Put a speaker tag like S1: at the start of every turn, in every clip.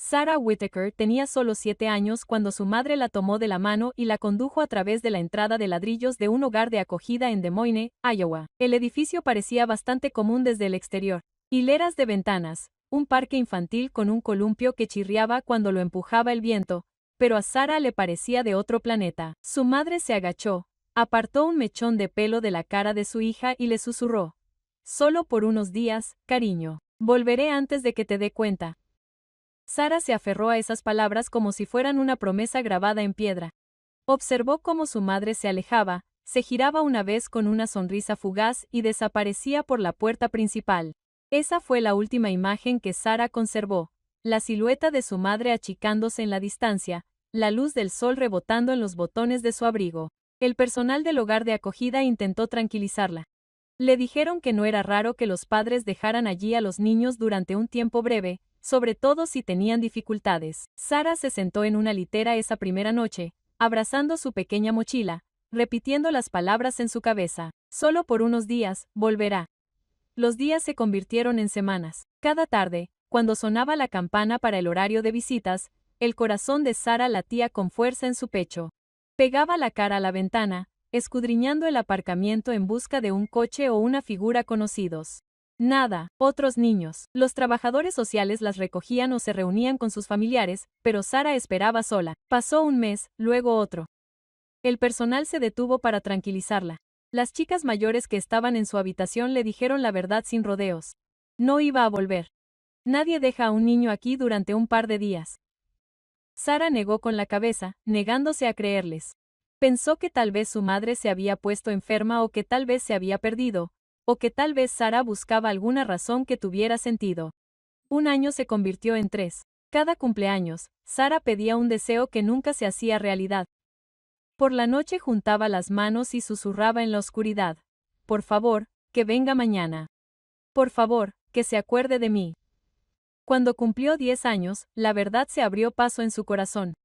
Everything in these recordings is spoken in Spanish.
S1: Sarah Whittaker tenía solo 7 años cuando su madre la tomó de la mano y la condujo a través de la entrada de ladrillos de un hogar de acogida en Des Moines, Iowa. El edificio parecía bastante común desde el exterior. Hileras de ventanas, un parque infantil con un columpio que chirriaba cuando lo empujaba el viento, pero a Sarah le parecía de otro planeta. Su madre se agachó, apartó un mechón de pelo de la cara de su hija y le susurró: «Solo por unos días, cariño. Volveré antes de que te dé cuenta». Sarah se aferró a esas palabras como si fueran una promesa grabada en piedra. Observó cómo su madre se alejaba, se giraba una vez con una sonrisa fugaz y desaparecía por la puerta principal. Esa fue la última imagen que Sarah conservó, la silueta de su madre achicándose en la distancia, la luz del sol rebotando en los botones de su abrigo. El personal del hogar de acogida intentó tranquilizarla. Le dijeron que no era raro que los padres dejaran allí a los niños durante un tiempo breve, sobre todo si tenían dificultades. Sarah se sentó en una litera esa primera noche, abrazando su pequeña mochila, repitiendo las palabras en su cabeza. Solo por unos días, volverá. Los días se convirtieron en semanas. Cada tarde, cuando sonaba la campana para el horario de visitas, el corazón de Sarah latía con fuerza en su pecho. Pegaba la cara a la ventana, escudriñando el aparcamiento en busca de un coche o una figura conocidos. Nada, otros niños. Los trabajadores sociales las recogían o se reunían con sus familiares, pero Sarah esperaba sola. Pasó un mes, luego otro. El personal se detuvo para tranquilizarla. Las chicas mayores que estaban en su habitación le dijeron la verdad sin rodeos. No iba a volver. Nadie deja a un niño aquí durante un par de días. Sarah negó con la cabeza, negándose a creerles. Pensó que tal vez su madre se había puesto enferma o que tal vez se había perdido, o que tal vez Sarah buscaba alguna razón que tuviera sentido. Un año se convirtió en 3. Cada cumpleaños, Sarah pedía un deseo que nunca se hacía realidad. Por la noche juntaba las manos y susurraba en la oscuridad: «Por favor, que venga mañana. Por favor, que se acuerde de mí». Cuando cumplió 10 años, la verdad se abrió paso en su corazón.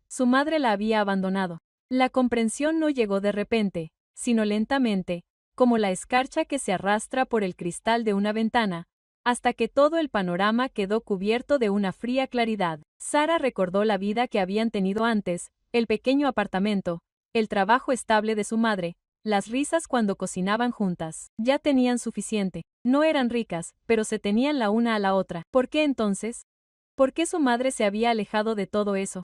S1: Su madre la había abandonado. La comprensión no llegó de repente, sino lentamente, como la escarcha que se arrastra por el cristal de una ventana, hasta que todo el panorama quedó cubierto de una fría claridad. Sarah recordó la vida que habían tenido antes, el pequeño apartamento, el trabajo estable de su madre, las risas cuando cocinaban juntas. Ya tenían suficiente. No eran ricas, pero se tenían la una a la otra. ¿Por qué entonces? ¿Por qué su madre se había alejado de todo eso?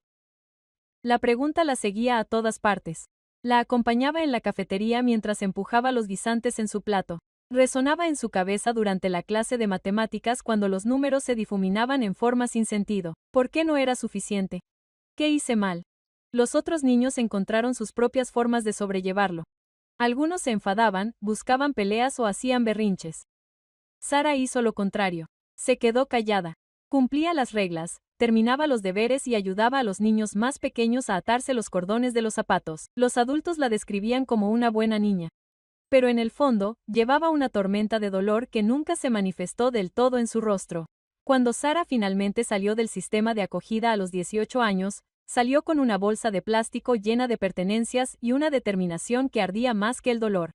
S1: La pregunta la seguía a todas partes. La acompañaba en la cafetería mientras empujaba los guisantes en su plato. Resonaba en su cabeza durante la clase de matemáticas cuando los números se difuminaban en forma sin sentido. ¿Por qué no era suficiente? ¿Qué hice mal? Los otros niños encontraron sus propias formas de sobrellevarlo. Algunos se enfadaban, buscaban peleas o hacían berrinches. Sarah hizo lo contrario. Se quedó callada. Cumplía las reglas, terminaba los deberes y ayudaba a los niños más pequeños a atarse los cordones de los zapatos. Los adultos la describían como una buena niña. Pero en el fondo, llevaba una tormenta de dolor que nunca se manifestó del todo en su rostro. Cuando Sarah finalmente salió del sistema de acogida a los 18 años, salió con una bolsa de plástico llena de pertenencias y una determinación que ardía más que el dolor.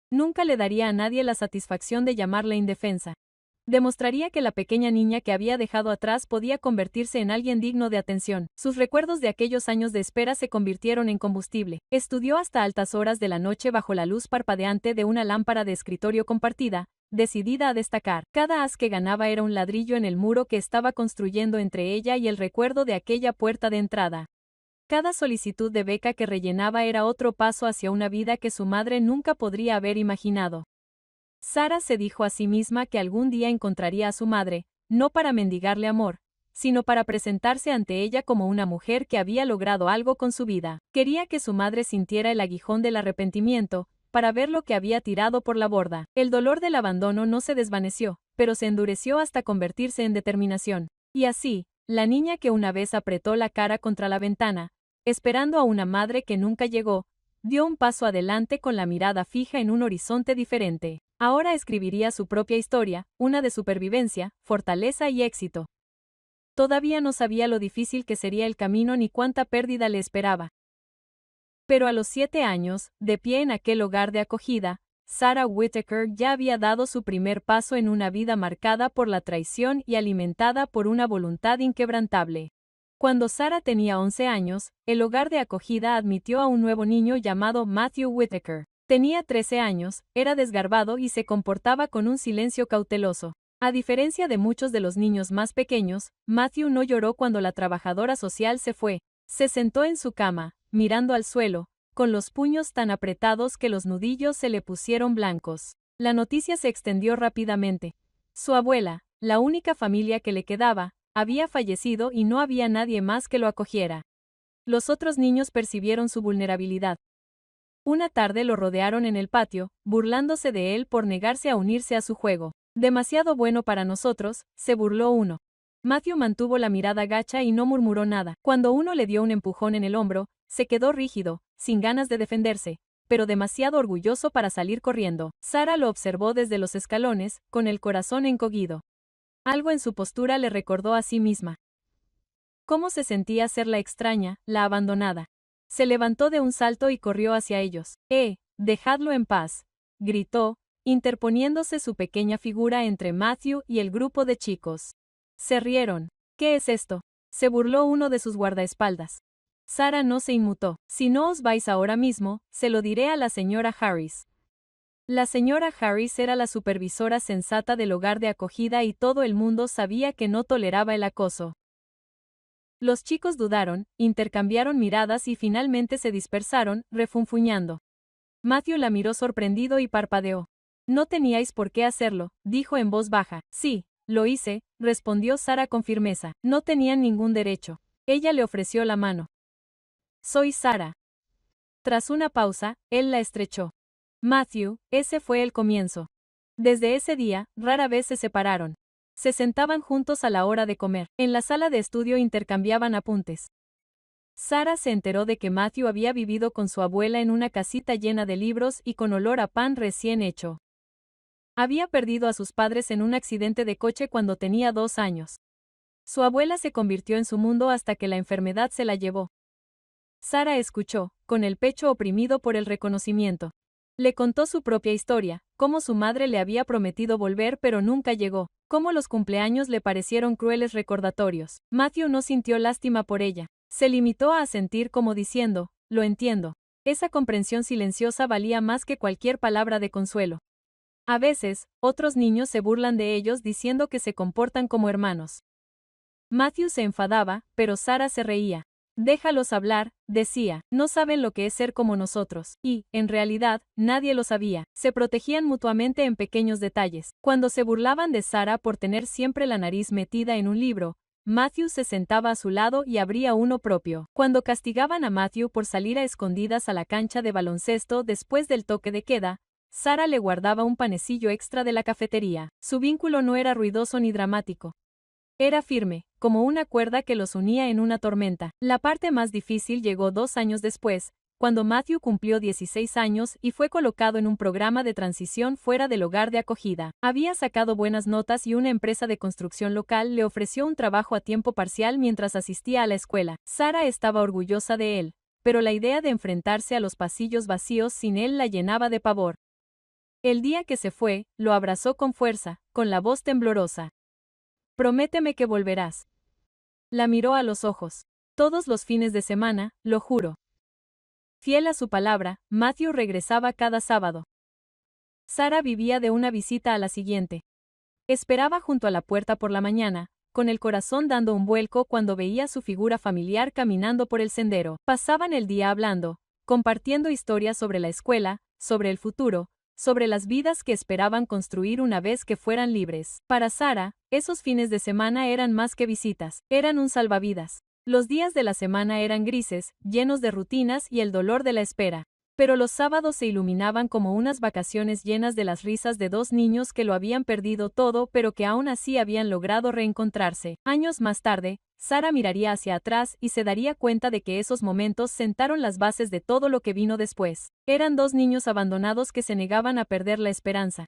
S1: Nunca le daría a nadie la satisfacción de llamarla indefensa. Demostraría que la pequeña niña que había dejado atrás podía convertirse en alguien digno de atención. Sus recuerdos de aquellos años de espera se convirtieron en combustible. Estudió hasta altas horas de la noche bajo la luz parpadeante de una lámpara de escritorio compartida, decidida a destacar. Cada haz que ganaba era un ladrillo en el muro que estaba construyendo entre ella y el recuerdo de aquella puerta de entrada. Cada solicitud de beca que rellenaba era otro paso hacia una vida que su madre nunca podría haber imaginado. Sarah se dijo a sí misma que algún día encontraría a su madre, no para mendigarle amor, sino para presentarse ante ella como una mujer que había logrado algo con su vida. Quería que su madre sintiera el aguijón del arrepentimiento, para ver lo que había tirado por la borda. El dolor del abandono no se desvaneció, pero se endureció hasta convertirse en determinación. Y así, la niña que una vez apretó la cara contra la ventana, esperando a una madre que nunca llegó, dio un paso adelante con la mirada fija en un horizonte diferente. Ahora escribiría su propia historia, una de supervivencia, fortaleza y éxito. Todavía no sabía lo difícil que sería el camino ni cuánta pérdida le esperaba. Pero a los 7 años, de pie en aquel hogar de acogida, Sarah Whittaker ya había dado su primer paso en una vida marcada por la traición y alimentada por una voluntad inquebrantable. Cuando Sarah tenía 11 años, el hogar de acogida admitió a un nuevo niño llamado Matthew Whittaker. Tenía 13 años, era desgarbado y se comportaba con un silencio cauteloso. A diferencia de muchos de los niños más pequeños, Matthew no lloró cuando la trabajadora social se fue. Se sentó en su cama, mirando al suelo, con los puños tan apretados que los nudillos se le pusieron blancos. La noticia se extendió rápidamente. Su abuela, la única familia que le quedaba, había fallecido y no había nadie más que lo acogiera. Los otros niños percibieron su vulnerabilidad. Una tarde lo rodearon en el patio, burlándose de él por negarse a unirse a su juego. Demasiado bueno para nosotros, se burló uno. Matthew mantuvo la mirada gacha y no murmuró nada. Cuando uno le dio un empujón en el hombro, se quedó rígido, sin ganas de defenderse, pero demasiado orgulloso para salir corriendo. Sarah lo observó desde los escalones, con el corazón encogido. Algo en su postura le recordó a sí misma. ¿Cómo se sentía ser la extraña, la abandonada? Se levantó de un salto y corrió hacia ellos. Dejadlo en paz, gritó, interponiéndose su pequeña figura entre Matthew y el grupo de chicos. Se rieron. ¿Qué es esto?, se burló uno de sus guardaespaldas. Sarah no se inmutó. Si no os vais ahora mismo, se lo diré a la señora Harris. La señora Harris era la supervisora sensata del hogar de acogida y todo el mundo sabía que no toleraba el acoso. Los chicos dudaron, intercambiaron miradas y finalmente se dispersaron, refunfuñando. Matthew la miró sorprendido y parpadeó. No teníais por qué hacerlo, dijo en voz baja. Sí, lo hice, respondió Sarah con firmeza. No tenían ningún derecho. Ella le ofreció la mano. Soy Sarah. Tras una pausa, él la estrechó. Matthew, ese fue el comienzo. Desde ese día, rara vez se separaron. Se sentaban juntos a la hora de comer. En la sala de estudio intercambiaban apuntes. Sarah se enteró de que Matthew había vivido con su abuela en una casita llena de libros y con olor a pan recién hecho. Había perdido a sus padres en un accidente de coche cuando tenía 2 años. Su abuela se convirtió en su mundo hasta que la enfermedad se la llevó. Sarah escuchó, con el pecho oprimido por el reconocimiento. Le contó su propia historia, cómo su madre le había prometido volver pero nunca llegó, cómo los cumpleaños le parecieron crueles recordatorios. Matthew no sintió lástima por ella. Se limitó a asentir como diciendo, lo entiendo. Esa comprensión silenciosa valía más que cualquier palabra de consuelo. A veces, otros niños se burlan de ellos diciendo que se comportan como hermanos. Matthew se enfadaba, pero Sarah se reía. Déjalos hablar, decía, no saben lo que es ser como nosotros, y, en realidad, nadie lo sabía. Se protegían mutuamente en pequeños detalles. Cuando se burlaban de Sarah por tener siempre la nariz metida en un libro, Matthew se sentaba a su lado y abría uno propio. Cuando castigaban a Matthew por salir a escondidas a la cancha de baloncesto después del toque de queda, Sarah le guardaba un panecillo extra de la cafetería. Su vínculo no era ruidoso ni dramático. Era firme, como una cuerda que los unía en una tormenta. La parte más difícil llegó 2 años después, cuando Matthew cumplió 16 años y fue colocado en un programa de transición fuera del hogar de acogida. Había sacado buenas notas y una empresa de construcción local le ofreció un trabajo a tiempo parcial mientras asistía a la escuela. Sarah estaba orgullosa de él, pero la idea de enfrentarse a los pasillos vacíos sin él la llenaba de pavor. El día que se fue, lo abrazó con fuerza, con la voz temblorosa. Prométeme que volverás. La miró a los ojos. Todos los fines de semana, lo juro. Fiel a su palabra, Matthew regresaba cada sábado. Sarah vivía de una visita a la siguiente. Esperaba junto a la puerta por la mañana, con el corazón dando un vuelco cuando veía su figura familiar caminando por el sendero. Pasaban el día hablando, compartiendo historias sobre la escuela, sobre el futuro, sobre las vidas que esperaban construir una vez que fueran libres. Para Sarah, esos fines de semana eran más que visitas, eran un salvavidas. Los días de la semana eran grises, llenos de rutinas y el dolor de la espera. Pero los sábados se iluminaban como unas vacaciones llenas de las risas de 2 niños que lo habían perdido todo pero que aún así habían logrado reencontrarse. Años más tarde, Sarah miraría hacia atrás y se daría cuenta de que esos momentos sentaron las bases de todo lo que vino después. Eran 2 niños abandonados que se negaban a perder la esperanza.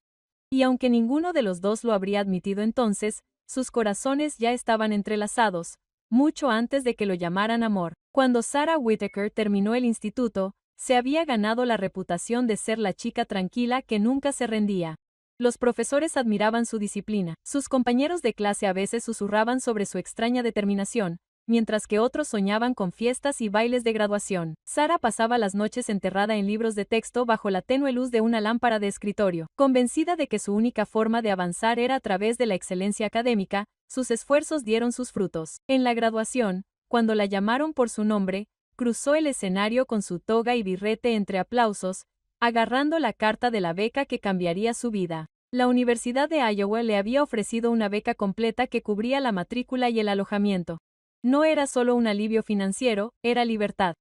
S1: Y aunque ninguno de los dos lo habría admitido entonces, sus corazones ya estaban entrelazados, mucho antes de que lo llamaran amor. Cuando Sarah Whittaker terminó el instituto, Se había ganado la reputación de ser la chica tranquila que nunca se rendía. Los profesores admiraban su disciplina. Sus compañeros de clase a veces susurraban sobre su extraña determinación, mientras que otros soñaban con fiestas y bailes de graduación. Sara pasaba las noches enterrada en libros de texto bajo la tenue luz de una lámpara de escritorio. Convencida de que su única forma de avanzar era a través de la excelencia académica, sus esfuerzos dieron sus frutos. En la graduación, cuando la llamaron por su nombre, cruzó el escenario con su toga y birrete entre aplausos, agarrando la carta de la beca que cambiaría su vida. La Universidad de Iowa le había ofrecido una beca completa que cubría la matrícula y el alojamiento. No era solo un alivio financiero, era libertad.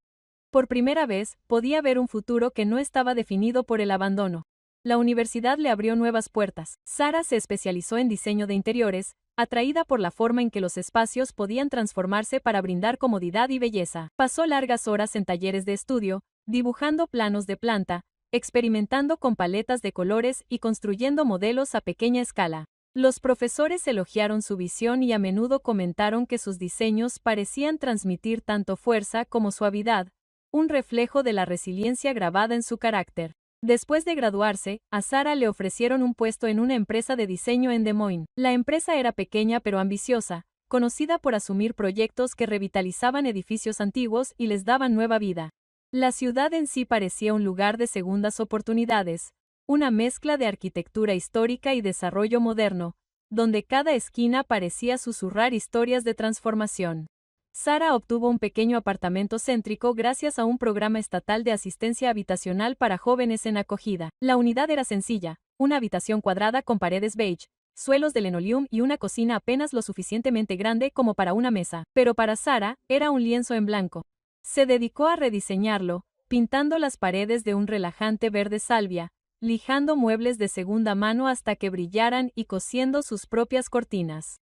S1: Por primera vez, podía ver un futuro que no estaba definido por el abandono. La universidad le abrió nuevas puertas. Sara se especializó en diseño de interiores, atraída por la forma en que los espacios podían transformarse para brindar comodidad y belleza. Pasó largas horas en talleres de estudio, dibujando planos de planta, experimentando con paletas de colores y construyendo modelos a pequeña escala. Los profesores elogiaron su visión y a menudo comentaron que sus diseños parecían transmitir tanto fuerza como suavidad, un reflejo de la resiliencia grabada en su carácter. Después de graduarse, a Sara le ofrecieron un puesto en una empresa de diseño en Des Moines. La empresa era pequeña pero ambiciosa, conocida por asumir proyectos que revitalizaban edificios antiguos y les daban nueva vida. La ciudad en sí parecía un lugar de segundas oportunidades, una mezcla de arquitectura histórica y desarrollo moderno, donde cada esquina parecía susurrar historias de transformación. Sara obtuvo un pequeño apartamento céntrico gracias a un programa estatal de asistencia habitacional para jóvenes en acogida. La unidad era sencilla, una habitación cuadrada con paredes beige, suelos de linoleum y una cocina apenas lo suficientemente grande como para una mesa. Pero para Sara, era un lienzo en blanco. Se dedicó a rediseñarlo, pintando las paredes de un relajante verde salvia, lijando muebles de segunda mano hasta que brillaran y cosiendo sus propias cortinas.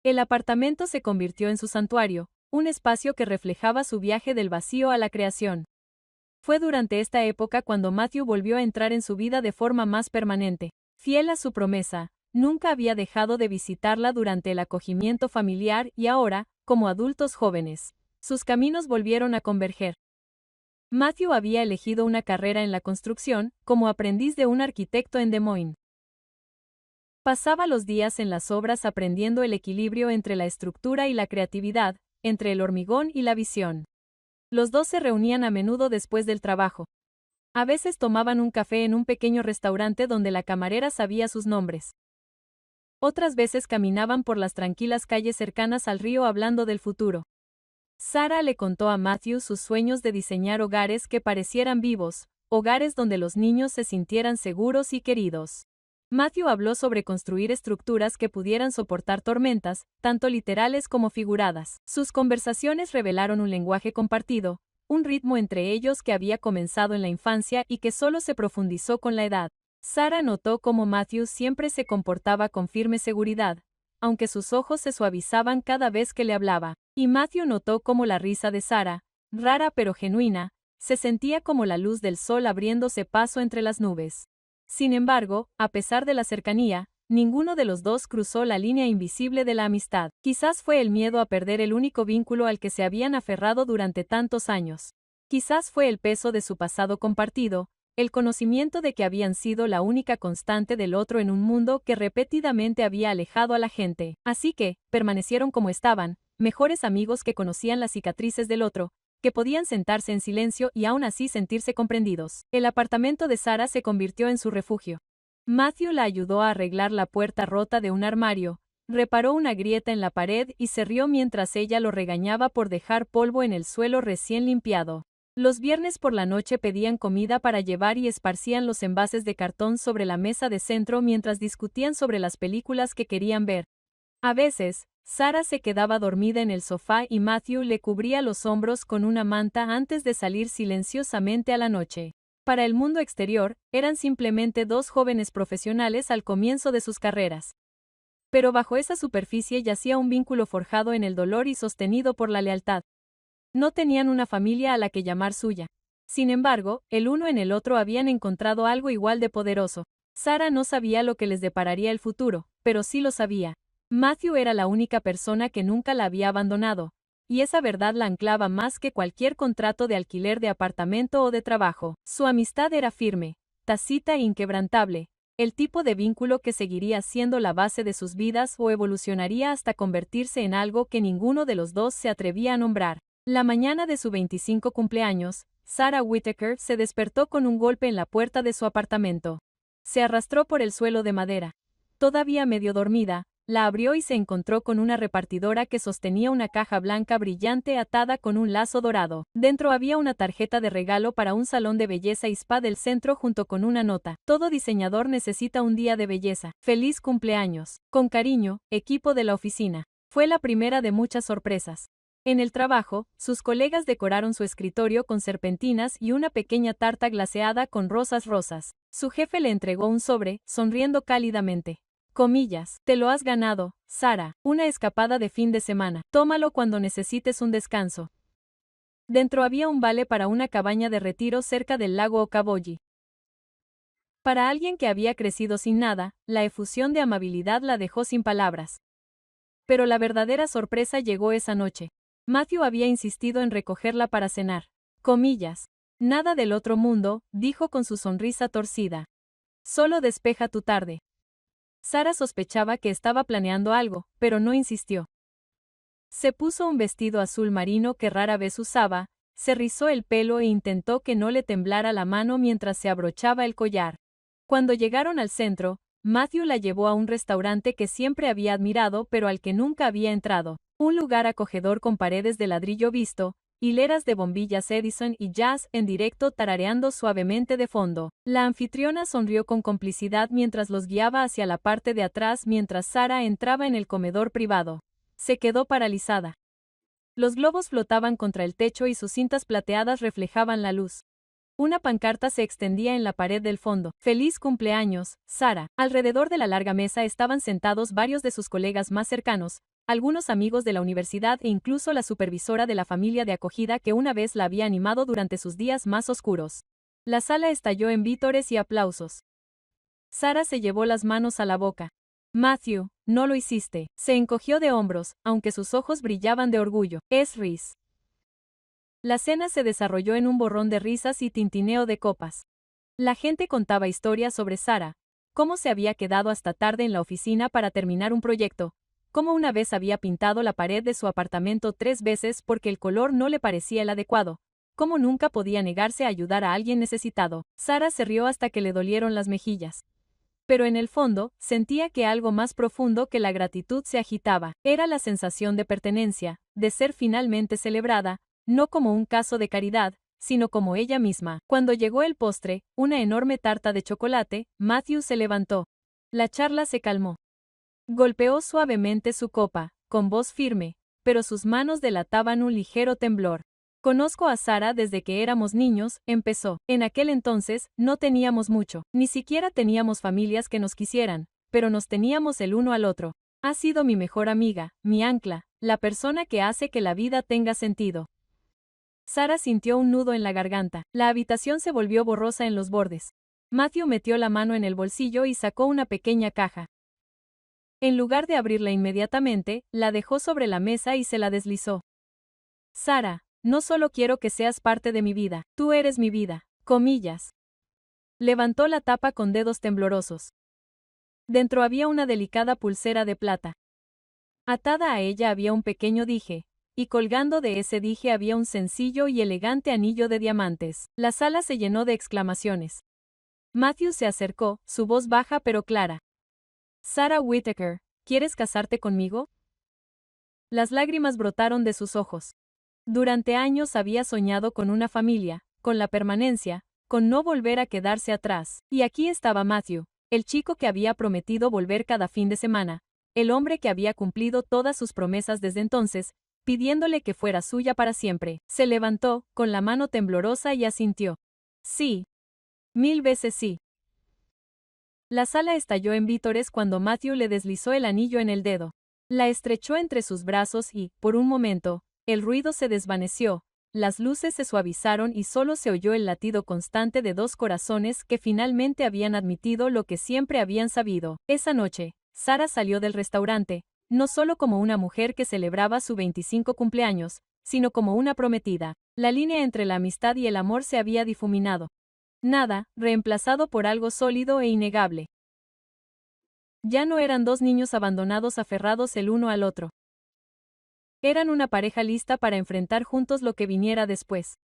S1: El apartamento se convirtió en su santuario, un espacio que reflejaba su viaje del vacío a la creación. Fue durante esta época cuando Matthew volvió a entrar en su vida de forma más permanente. Fiel a su promesa, nunca había dejado de visitarla durante el acogimiento familiar y ahora, como adultos jóvenes, sus caminos volvieron a converger. Matthew había elegido una carrera en la construcción, como aprendiz de un arquitecto en Des Moines. Pasaba los días en las obras aprendiendo el equilibrio entre la estructura y la creatividad, entre el hormigón y la visión. Los dos se reunían a menudo después del trabajo. A veces tomaban un café en un pequeño restaurante donde la camarera sabía sus nombres. Otras veces caminaban por las tranquilas calles cercanas al río hablando del futuro. Sara le contó a Matthew sus sueños de diseñar hogares que parecieran vivos, hogares donde los niños se sintieran seguros y queridos. Matthew habló sobre construir estructuras que pudieran soportar tormentas, tanto literales como figuradas. Sus conversaciones revelaron un lenguaje compartido, un ritmo entre ellos que había comenzado en la infancia y que solo se profundizó con la edad. Sara notó cómo Matthew siempre se comportaba con firme seguridad, aunque sus ojos se suavizaban cada vez que le hablaba. Y Matthew notó cómo la risa de Sara, rara pero genuina, se sentía como la luz del sol abriéndose paso entre las nubes. Sin embargo, a pesar de la cercanía, ninguno de los dos cruzó la línea invisible de la amistad. Quizás fue el miedo a perder el único vínculo al que se habían aferrado durante tantos años. Quizás fue el peso de su pasado compartido, el conocimiento de que habían sido la única constante del otro en un mundo que repetidamente había alejado a la gente. Así que, permanecieron como estaban, mejores amigos que conocían las cicatrices del otro, que podían sentarse en silencio y aún así sentirse comprendidos. El apartamento de Sara se convirtió en su refugio. Matthew la ayudó a arreglar la puerta rota de un armario, reparó una grieta en la pared y se rió mientras ella lo regañaba por dejar polvo en el suelo recién limpiado. Los viernes por la noche pedían comida para llevar y esparcían los envases de cartón sobre la mesa de centro mientras discutían sobre las películas que querían ver. A veces, Sara se quedaba dormida en el sofá y Matthew le cubría los hombros con una manta antes de salir silenciosamente a la noche. Para el mundo exterior, eran simplemente dos jóvenes profesionales al comienzo de sus carreras. Pero bajo esa superficie yacía un vínculo forjado en el dolor y sostenido por la lealtad. No tenían una familia a la que llamar suya. Sin embargo, el uno en el otro habían encontrado algo igual de poderoso. Sara no sabía lo que les depararía el futuro, pero sí lo sabía. Matthew era la única persona que nunca la había abandonado, y esa verdad la anclaba más que cualquier contrato de alquiler de apartamento o de trabajo. Su amistad era firme, tácita e inquebrantable, el tipo de vínculo que seguiría siendo la base de sus vidas o evolucionaría hasta convertirse en algo que ninguno de los dos se atrevía a nombrar. La mañana de su 25 cumpleaños, Sarah Whittaker se despertó con un golpe en la puerta de su apartamento. Se arrastró por el suelo de madera. Todavía medio dormida, la abrió y se encontró con una repartidora que sostenía una caja blanca brillante atada con un lazo dorado. Dentro había una tarjeta de regalo para un salón de belleza y spa del centro junto con una nota. Todo diseñador necesita un día de belleza. Feliz cumpleaños. Con cariño, equipo de la oficina. Fue la primera de muchas sorpresas. En el trabajo, sus colegas decoraron su escritorio con serpentinas y una pequeña tarta glaseada con rosas rosas. Su jefe le entregó un sobre, sonriendo cálidamente. Comillas, te lo has ganado, Sarah, una escapada de fin de semana. Tómalo cuando necesites un descanso. Dentro había un vale para una cabaña de retiro cerca del lago Ocaboji. Para alguien que había crecido sin nada, la efusión de amabilidad la dejó sin palabras. Pero la verdadera sorpresa llegó esa noche. Matthew había insistido en recogerla para cenar. Comillas. Nada del otro mundo, dijo con su sonrisa torcida. Solo despeja tu tarde. Sarah sospechaba que estaba planeando algo, pero no insistió. Se puso un vestido azul marino que rara vez usaba, se rizó el pelo e intentó que no le temblara la mano mientras se abrochaba el collar. Cuando llegaron al centro, Matthew la llevó a un restaurante que siempre había admirado pero al que nunca había entrado. Un lugar acogedor con paredes de ladrillo visto, hileras de bombillas Edison y jazz en directo tarareando suavemente de fondo. La anfitriona sonrió con complicidad mientras los guiaba hacia la parte de atrás mientras Sarah entraba en el comedor privado. Se quedó paralizada. Los globos flotaban contra el techo y sus cintas plateadas reflejaban la luz. Una pancarta se extendía en la pared del fondo. ¡Feliz cumpleaños, Sarah! Alrededor de la larga mesa estaban sentados varios de sus colegas más cercanos, algunos amigos de la universidad e incluso la supervisora de la familia de acogida que una vez la había animado durante sus días más oscuros. La sala estalló en vítores y aplausos. Sarah se llevó las manos a la boca. Matthew, no lo hiciste. Se encogió de hombros, aunque sus ojos brillaban de orgullo. Es Rhys. La cena se desarrolló en un borrón de risas y tintineo de copas. La gente contaba historias sobre Sarah, cómo se había quedado hasta tarde en la oficina para terminar un proyecto, cómo una vez había pintado la pared de su apartamento 3 veces porque el color no le parecía el adecuado, cómo nunca podía negarse a ayudar a alguien necesitado. Sarah se rió hasta que le dolieron las mejillas. Pero en el fondo, sentía que algo más profundo que la gratitud se agitaba. Era la sensación de pertenencia, de ser finalmente celebrada, no como un caso de caridad, sino como ella misma. Cuando llegó el postre, una enorme tarta de chocolate, Matthew se levantó. La charla se calmó. Golpeó suavemente su copa, con voz firme, pero sus manos delataban un ligero temblor. Conozco a Sarah desde que éramos niños, empezó. En aquel entonces, no teníamos mucho, ni siquiera teníamos familias que nos quisieran, pero nos teníamos el uno al otro. Ha sido mi mejor amiga, mi ancla, la persona que hace que la vida tenga sentido. Sarah sintió un nudo en la garganta. La habitación se volvió borrosa en los bordes. Matthew metió la mano en el bolsillo y sacó una pequeña caja. En lugar de abrirla inmediatamente, la dejó sobre la mesa y se la deslizó. Sarah, no solo quiero que seas parte de mi vida, tú eres mi vida, comillas. Levantó la tapa con dedos temblorosos. Dentro había una delicada pulsera de plata. Atada a ella había un pequeño dije, y colgando de ese dije había un sencillo y elegante anillo de diamantes. La sala se llenó de exclamaciones. Matthew se acercó, su voz baja pero clara. Sarah Whittaker, ¿quieres casarte conmigo? Las lágrimas brotaron de sus ojos. Durante años había soñado con una familia, con la permanencia, con no volver a quedarse atrás. Y aquí estaba Matthew, el chico que había prometido volver cada fin de semana, el hombre que había cumplido todas sus promesas desde entonces, pidiéndole que fuera suya para siempre. Se levantó, con la mano temblorosa y asintió. Sí. 1000 veces sí. La sala estalló en vítores cuando Matthew le deslizó el anillo en el dedo. La estrechó entre sus brazos y, por un momento, el ruido se desvaneció, las luces se suavizaron y solo se oyó el latido constante de 2 corazones que finalmente habían admitido lo que siempre habían sabido. Esa noche, Sarah salió del restaurante, no solo como una mujer que celebraba su 25 cumpleaños, sino como una prometida. La línea entre la amistad y el amor se había difuminado. Nada, reemplazado por algo sólido e innegable. Ya no eran dos niños abandonados aferrados el uno al otro. Eran una pareja lista para enfrentar juntos lo que viniera después.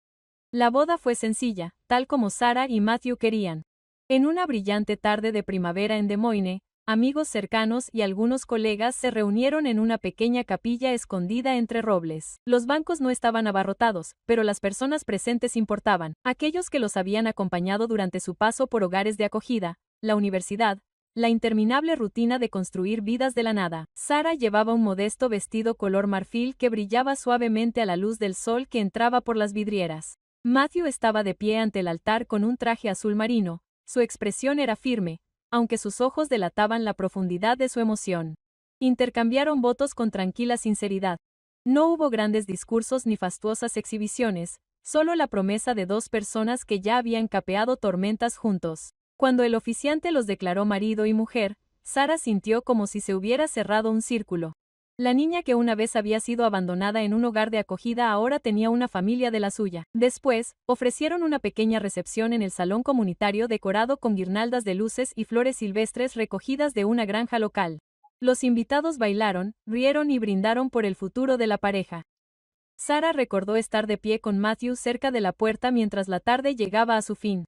S1: La boda fue sencilla, tal como Sarah y Matthew querían. En una brillante tarde de primavera en Des Moines, amigos cercanos y algunos colegas se reunieron en una pequeña capilla escondida entre robles. Los bancos no estaban abarrotados, pero las personas presentes importaban, aquellos que los habían acompañado durante su paso por hogares de acogida, la universidad, la interminable rutina de construir vidas de la nada. Sarah llevaba un modesto vestido color marfil que brillaba suavemente a la luz del sol que entraba por las vidrieras. Matthew estaba de pie ante el altar con un traje azul marino, su expresión era firme, aunque sus ojos delataban la profundidad de su emoción. Intercambiaron votos con tranquila sinceridad. No hubo grandes discursos ni fastuosas exhibiciones, solo la promesa de dos personas que ya habían capeado tormentas juntos. Cuando el oficiante los declaró marido y mujer, Sarah sintió como si se hubiera cerrado un círculo. La niña que una vez había sido abandonada en un hogar de acogida ahora tenía una familia de la suya. Después, ofrecieron una pequeña recepción en el salón comunitario decorado con guirnaldas de luces y flores silvestres recogidas de una granja local. Los invitados bailaron, rieron y brindaron por el futuro de la pareja. Sarah recordó estar de pie con Matthew cerca de la puerta mientras la tarde llegaba a su fin.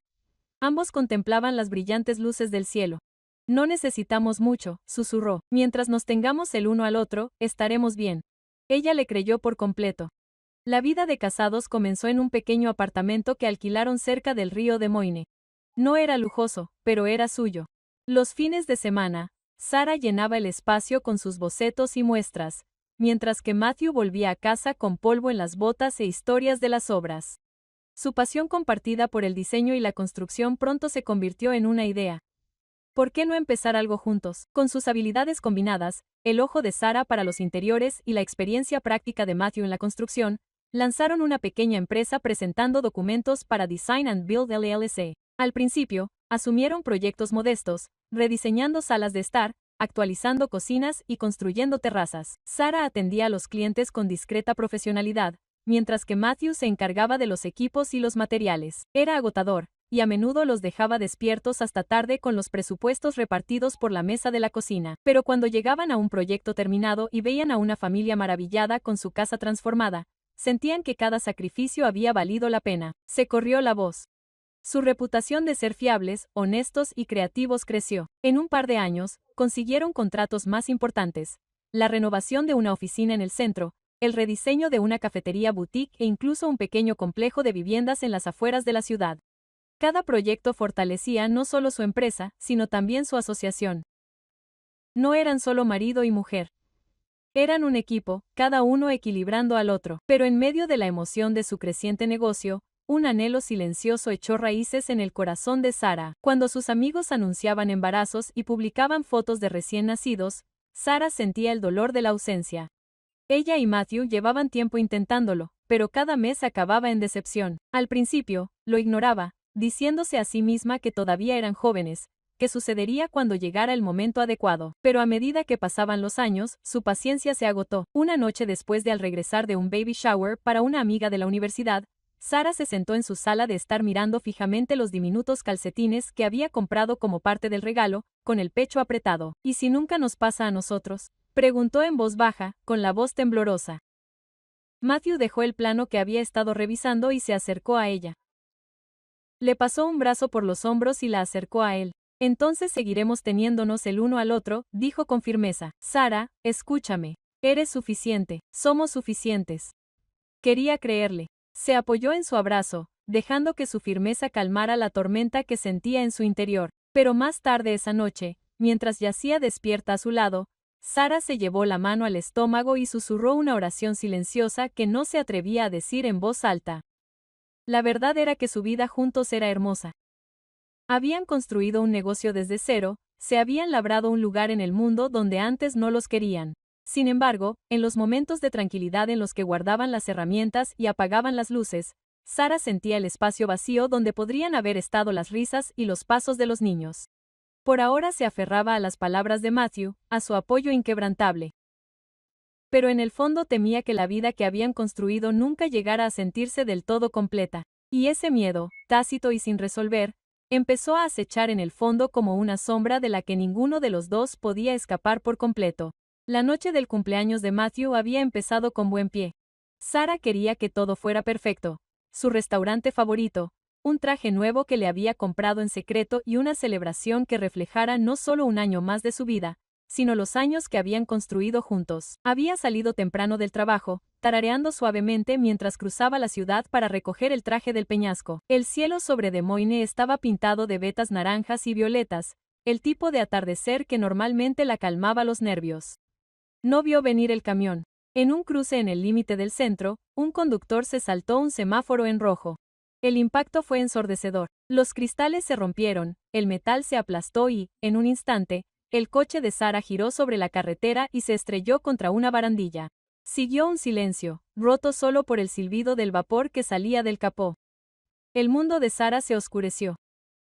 S1: Ambos contemplaban las brillantes luces del cielo. No necesitamos mucho, susurró. Mientras nos tengamos el uno al otro, estaremos bien. Ella le creyó por completo. La vida de casados comenzó en un pequeño apartamento que alquilaron cerca del río Des Moines. No era lujoso, pero era suyo. Los fines de semana, Sarah llenaba el espacio con sus bocetos y muestras, mientras que Matthew volvía a casa con polvo en las botas e historias de las obras. Su pasión compartida por el diseño y la construcción pronto se convirtió en una idea. ¿Por qué no empezar algo juntos? Con sus habilidades combinadas, el ojo de Sarah para los interiores y la experiencia práctica de Matthew en la construcción, lanzaron una pequeña empresa presentando documentos para Design and Build LLC. Al principio, asumieron proyectos modestos, rediseñando salas de estar, actualizando cocinas y construyendo terrazas. Sarah atendía a los clientes con discreta profesionalidad, mientras que Matthew se encargaba de los equipos y los materiales. Era agotador, y a menudo los dejaba despiertos hasta tarde con los presupuestos repartidos por la mesa de la cocina. Pero cuando llegaban a un proyecto terminado y veían a una familia maravillada con su casa transformada, sentían que cada sacrificio había valido la pena. Se corrió la voz. Su reputación de ser fiables, honestos y creativos creció. En un par de años, consiguieron contratos más importantes, la renovación de una oficina en el centro, el rediseño de una cafetería boutique e incluso un pequeño complejo de viviendas en las afueras de la ciudad. Cada proyecto fortalecía no solo su empresa, sino también su asociación. No eran solo marido y mujer. Eran un equipo, cada uno equilibrando al otro. Pero en medio de la emoción de su creciente negocio, un anhelo silencioso echó raíces en el corazón de Sarah. Cuando sus amigos anunciaban embarazos y publicaban fotos de recién nacidos, Sarah sentía el dolor de la ausencia. Ella y Matthew llevaban tiempo intentándolo, pero cada mes acababa en decepción. Al principio, lo ignoraba, diciéndose a sí misma que todavía eran jóvenes, que sucedería cuando llegara el momento adecuado. Pero a medida que pasaban los años, su paciencia se agotó. Una noche después de al regresar de un baby shower para una amiga de la universidad, Sarah se sentó en su sala de estar mirando fijamente los diminutos calcetines que había comprado como parte del regalo, con el pecho apretado. ¿Y si nunca nos pasa a nosotros?, preguntó en voz baja, con la voz temblorosa. Matthew dejó el plano que había estado revisando y se acercó a ella. Le pasó un brazo por los hombros y la acercó a él. Entonces seguiremos teniéndonos el uno al otro, dijo con firmeza. Sarah, escúchame. Eres suficiente. Somos suficientes. Quería creerle. Se apoyó en su abrazo, dejando que su firmeza calmara la tormenta que sentía en su interior. Pero más tarde esa noche, mientras yacía despierta a su lado, Sarah se llevó la mano al estómago y susurró una oración silenciosa que no se atrevía a decir en voz alta. La verdad era que su vida juntos era hermosa. Habían construido un negocio desde cero, se habían labrado un lugar en el mundo donde antes no los querían. Sin embargo, en los momentos de tranquilidad en los que guardaban las herramientas y apagaban las luces, Sarah sentía el espacio vacío donde podrían haber estado las risas y los pasos de los niños. Por ahora se aferraba a las palabras de Matthew, a su apoyo inquebrantable. pero en el fondo temía que la vida que habían construido nunca llegara a sentirse del todo completa. Y ese miedo, tácito y sin resolver, empezó a acechar en el fondo como una sombra de la que ninguno de los dos podía escapar por completo. La noche del cumpleaños de Matthew había empezado con buen pie. Sara quería que todo fuera perfecto. Su restaurante favorito, un traje nuevo que le había comprado en secreto y una celebración que reflejara no solo un año más de su vida, sino los años que habían construido juntos. Había salido temprano del trabajo, tarareando suavemente mientras cruzaba la ciudad para recoger el traje del peñasco. El cielo sobre Des Moines estaba pintado de vetas naranjas y violetas, el tipo de atardecer que normalmente la calmaba los nervios. No vio venir el camión. En un cruce en el límite del centro, un conductor se saltó un semáforo en rojo. El impacto fue ensordecedor. Los cristales se rompieron, el metal se aplastó y, en un instante, el coche de Sara giró sobre la carretera y se estrelló contra una barandilla. Siguió un silencio, roto solo por el silbido del vapor que salía del capó. El mundo de Sara se oscureció.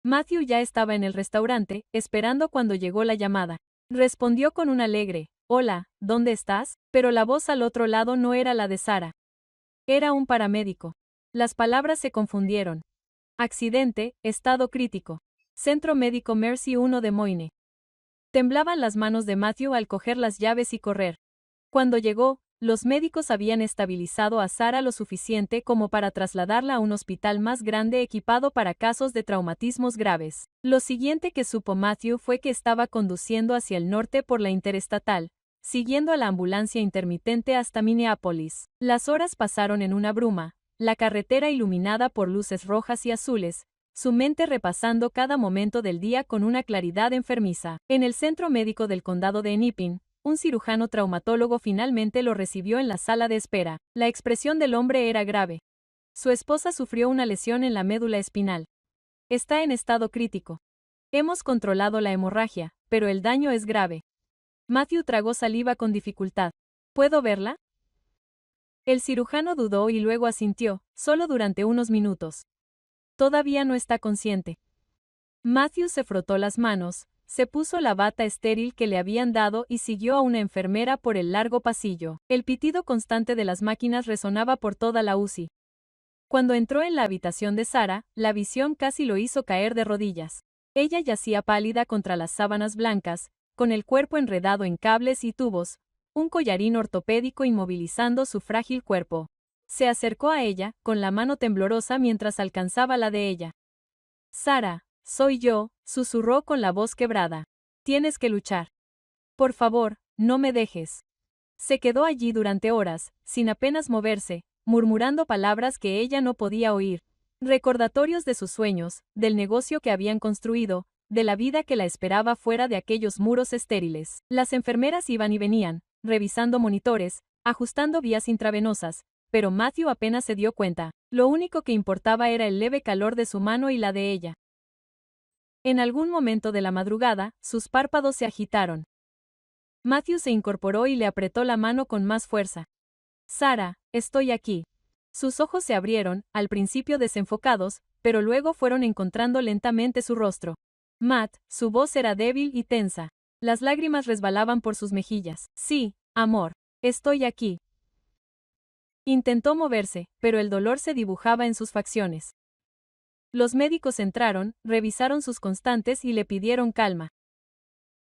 S1: Matthew ya estaba en el restaurante, esperando cuando llegó la llamada. Respondió con un alegre, «Hola, ¿dónde estás?», pero la voz al otro lado no era la de Sara. Era un paramédico. Las palabras se confundieron. Accidente, estado crítico. Centro Médico Mercy 1 de Moine. Temblaban las manos de Matthew al coger las llaves y correr. Cuando llegó, los médicos habían estabilizado a Sara lo suficiente como para trasladarla a un hospital más grande equipado para casos de traumatismos graves. Lo siguiente que supo Matthew fue que estaba conduciendo hacia el norte por la interestatal, siguiendo a la ambulancia intermitente hasta Minneapolis. Las horas pasaron en una bruma, la carretera iluminada por luces rojas y azules, su mente repasando cada momento del día con una claridad enfermiza. En el centro médico del condado de Hennepin, un cirujano traumatólogo finalmente lo recibió en la sala de espera. La expresión del hombre era grave. Su esposa sufrió una lesión en la médula espinal. Está en estado crítico. Hemos controlado la hemorragia, pero el daño es grave. Matthew tragó saliva con dificultad. ¿Puedo verla? El cirujano dudó y luego asintió, solo durante unos minutos. Todavía no está consciente. Matthew se frotó las manos, se puso la bata estéril que le habían dado y siguió a una enfermera por el largo pasillo. El pitido constante de las máquinas resonaba por toda la UCI. Cuando entró en la habitación de Sara, la visión casi lo hizo caer de rodillas. Ella yacía pálida contra las sábanas blancas, con el cuerpo enredado en cables y tubos, un collarín ortopédico inmovilizando su frágil cuerpo. Se acercó a ella, con la mano temblorosa mientras alcanzaba la de ella. «Sara, soy yo», susurró con la voz quebrada. «Tienes que luchar. Por favor, no me dejes». Se quedó allí durante horas, sin apenas moverse, murmurando palabras que ella no podía oír. Recordatorios de sus sueños, del negocio que habían construido, de la vida que la esperaba fuera de aquellos muros estériles. Las enfermeras iban y venían, revisando monitores, ajustando vías intravenosas, pero Matthew apenas se dio cuenta. Lo único que importaba era el leve calor de su mano y la de ella. En algún momento de la madrugada, sus párpados se agitaron. Matthew se incorporó y le apretó la mano con más fuerza. «Sara, estoy aquí». Sus ojos se abrieron, al principio desenfocados, pero luego fueron encontrando lentamente su rostro. Matt, su voz era débil y tensa. Las lágrimas resbalaban por sus mejillas. «Sí, amor. Estoy aquí». Intentó moverse, pero el dolor se dibujaba en sus facciones. Los médicos entraron, revisaron sus constantes y le pidieron calma.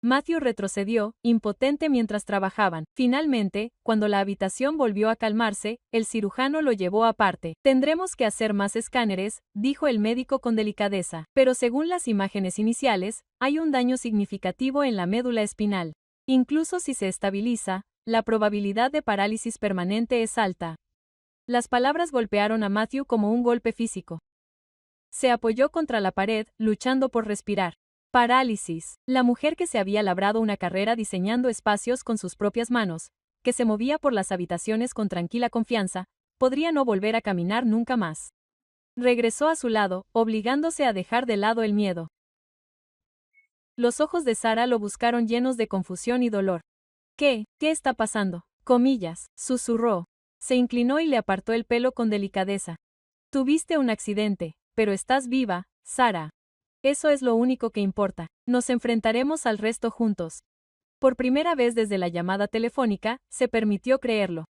S1: Matthew retrocedió, impotente mientras trabajaban. Finalmente, cuando la habitación volvió a calmarse, el cirujano lo llevó aparte. «Tendremos que hacer más escáneres», dijo el médico con delicadeza. «Pero según las imágenes iniciales, hay un daño significativo en la médula espinal. Incluso si se estabiliza, la probabilidad de parálisis permanente es alta». Las palabras golpearon a Matthew como un golpe físico. Se apoyó contra la pared, luchando por respirar. Parálisis. La mujer que se había labrado una carrera diseñando espacios con sus propias manos, que se movía por las habitaciones con tranquila confianza, podría no volver a caminar nunca más. Regresó a su lado, obligándose a dejar de lado el miedo. Los ojos de Sara lo buscaron llenos de confusión y dolor. ¿Qué está pasando?», comillas, susurró. Se inclinó y le apartó el pelo con delicadeza. «Tuviste un accidente, pero estás viva, Sara. Eso es lo único que importa. Nos enfrentaremos al resto juntos». Por primera vez desde la llamada telefónica, se permitió creerlo.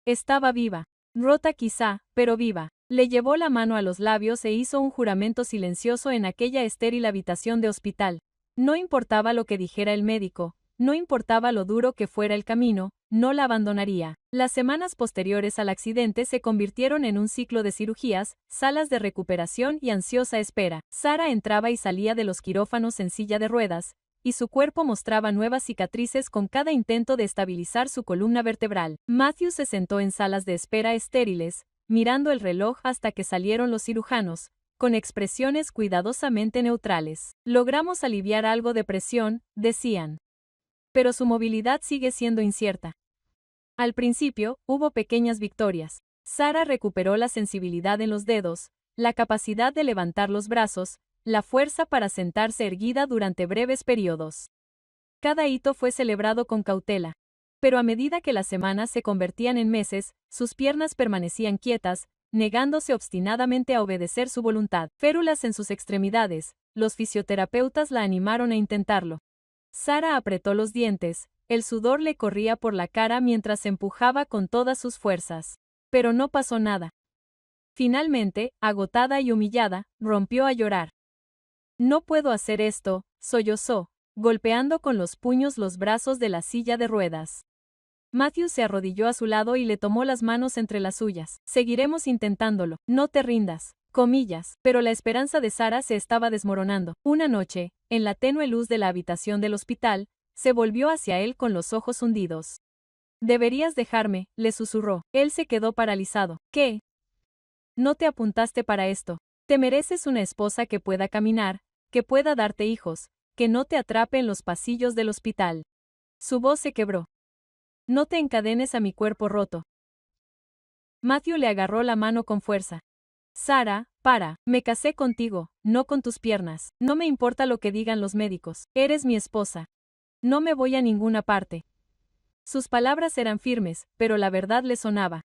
S1: Estaba viva. Rota quizá, pero viva. Le llevó la mano a los labios e hizo un juramento silencioso en aquella estéril habitación de hospital. No importaba lo que dijera el médico, no importaba lo duro que fuera el camino, no la abandonaría. Las semanas posteriores al accidente se convirtieron en un ciclo de cirugías, salas de recuperación y ansiosa espera. Sarah entraba y salía de los quirófanos en silla de ruedas, y su cuerpo mostraba nuevas cicatrices con cada intento de estabilizar su columna vertebral. Matthew se sentó en salas de espera estériles, mirando el reloj hasta que salieron los cirujanos, con expresiones cuidadosamente neutrales. Logramos aliviar algo de presión, decían. Pero su movilidad sigue siendo incierta. Al principio, hubo pequeñas victorias. Sarah recuperó la sensibilidad en los dedos, la capacidad de levantar los brazos, la fuerza para sentarse erguida durante breves periodos. Cada hito fue celebrado con cautela. Pero a medida que las semanas se convertían en meses, sus piernas permanecían quietas, negándose obstinadamente a obedecer su voluntad. Férulas en sus extremidades, los fisioterapeutas la animaron a intentarlo. Sarah apretó los dientes, el sudor le corría por la cara mientras se empujaba con todas sus fuerzas. Pero no pasó nada. Finalmente, agotada y humillada, rompió a llorar. No puedo hacer esto, sollozó, golpeando con los puños los brazos de la silla de ruedas. Matthew se arrodilló a su lado y le tomó las manos entre las suyas. Seguiremos intentándolo, no te rindas, comillas, pero la esperanza de Sarah se estaba desmoronando. Una noche, en la tenue luz de la habitación del hospital, se volvió hacia él con los ojos hundidos. Deberías dejarme, le susurró. Él se quedó paralizado. ¿Qué? No te apuntaste para esto. Te mereces una esposa que pueda caminar, que pueda darte hijos, que no te atrape en los pasillos del hospital. Su voz se quebró. No te encadenes a mi cuerpo roto. Matthew le agarró la mano con fuerza. Sarah, para, me casé contigo, no con tus piernas. No me importa lo que digan los médicos. Eres mi esposa. No me voy a ninguna parte. Sus palabras eran firmes, pero la verdad le sonaba.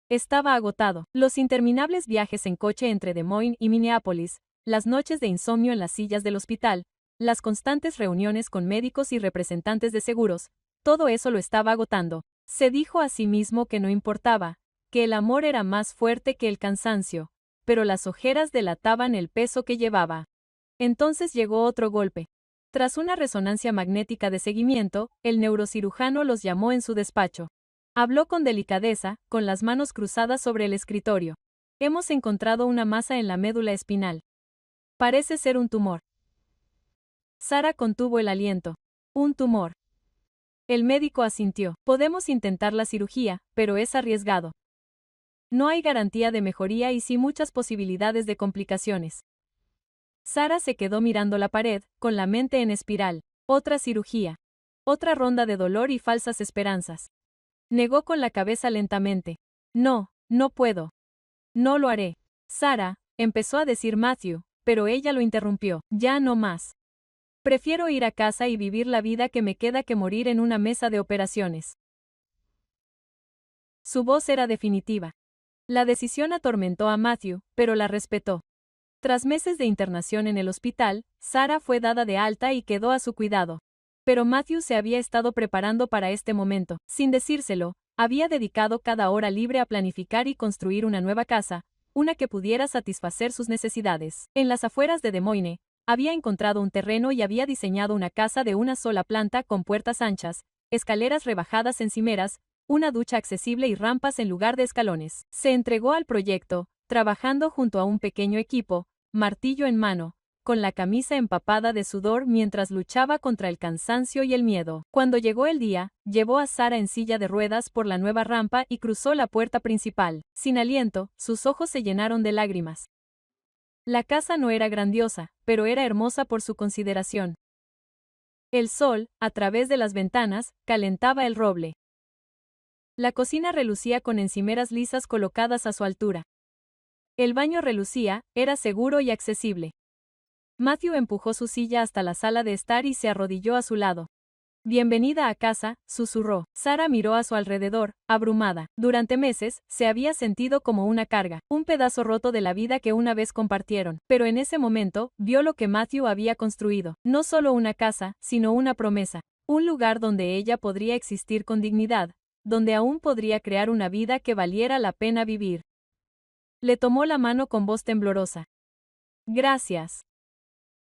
S1: Estaba agotado. Los interminables viajes en coche entre Des Moines y Minneapolis, las noches de insomnio en las sillas del hospital, las constantes reuniones con médicos y representantes de seguros, todo eso lo estaba agotando. Se dijo a sí mismo que no importaba, que el amor era más fuerte que el cansancio, pero las ojeras delataban el peso que llevaba. Entonces llegó otro golpe. Tras una resonancia magnética de seguimiento, el neurocirujano los llamó en su despacho. Habló con delicadeza, con las manos cruzadas sobre el escritorio. Hemos encontrado una masa en la médula espinal. Parece ser un tumor. Sarah contuvo el aliento. Un tumor. El médico asintió. Podemos intentar la cirugía, pero es arriesgado. No hay garantía de mejoría y sí muchas posibilidades de complicaciones. Sarah se quedó mirando la pared, con la mente en espiral. Otra cirugía. Otra ronda de dolor y falsas esperanzas. Negó con la cabeza lentamente. No, no puedo. No lo haré. Sarah, empezó a decir Matthew, pero ella lo interrumpió. Ya no más. Prefiero ir a casa y vivir la vida que me queda que morir en una mesa de operaciones. Su voz era definitiva. La decisión atormentó a Matthew, pero la respetó. Tras meses de internación en el hospital, Sarah fue dada de alta y quedó a su cuidado. Pero Matthew se había estado preparando para este momento. Sin decírselo, había dedicado cada hora libre a planificar y construir una nueva casa, una que pudiera satisfacer sus necesidades. En las afueras de Des Moines, había encontrado un terreno y había diseñado una casa de una sola planta con puertas anchas, escaleras rebajadas encimeras, una ducha accesible y rampas en lugar de escalones. Se entregó al proyecto, trabajando junto a un pequeño equipo, martillo en mano, con la camisa empapada de sudor mientras luchaba contra el cansancio y el miedo. Cuando llegó el día, llevó a Sarah en silla de ruedas por la nueva rampa y cruzó la puerta principal. Sin aliento, sus ojos se llenaron de lágrimas. La casa no era grandiosa, pero era hermosa por su consideración. El sol, a través de las ventanas, calentaba el roble. La cocina relucía con encimeras lisas colocadas a su altura. El baño relucía, era seguro y accesible. Matthew empujó su silla hasta la sala de estar y se arrodilló a su lado. Bienvenida a casa, susurró. Sarah miró a su alrededor, abrumada. Durante meses, se había sentido como una carga, un pedazo roto de la vida que una vez compartieron. Pero en ese momento, vio lo que Matthew había construido. No solo una casa, sino una promesa. Un lugar donde ella podría existir con dignidad, donde aún podría crear una vida que valiera la pena vivir. Le tomó la mano con voz temblorosa. Gracias.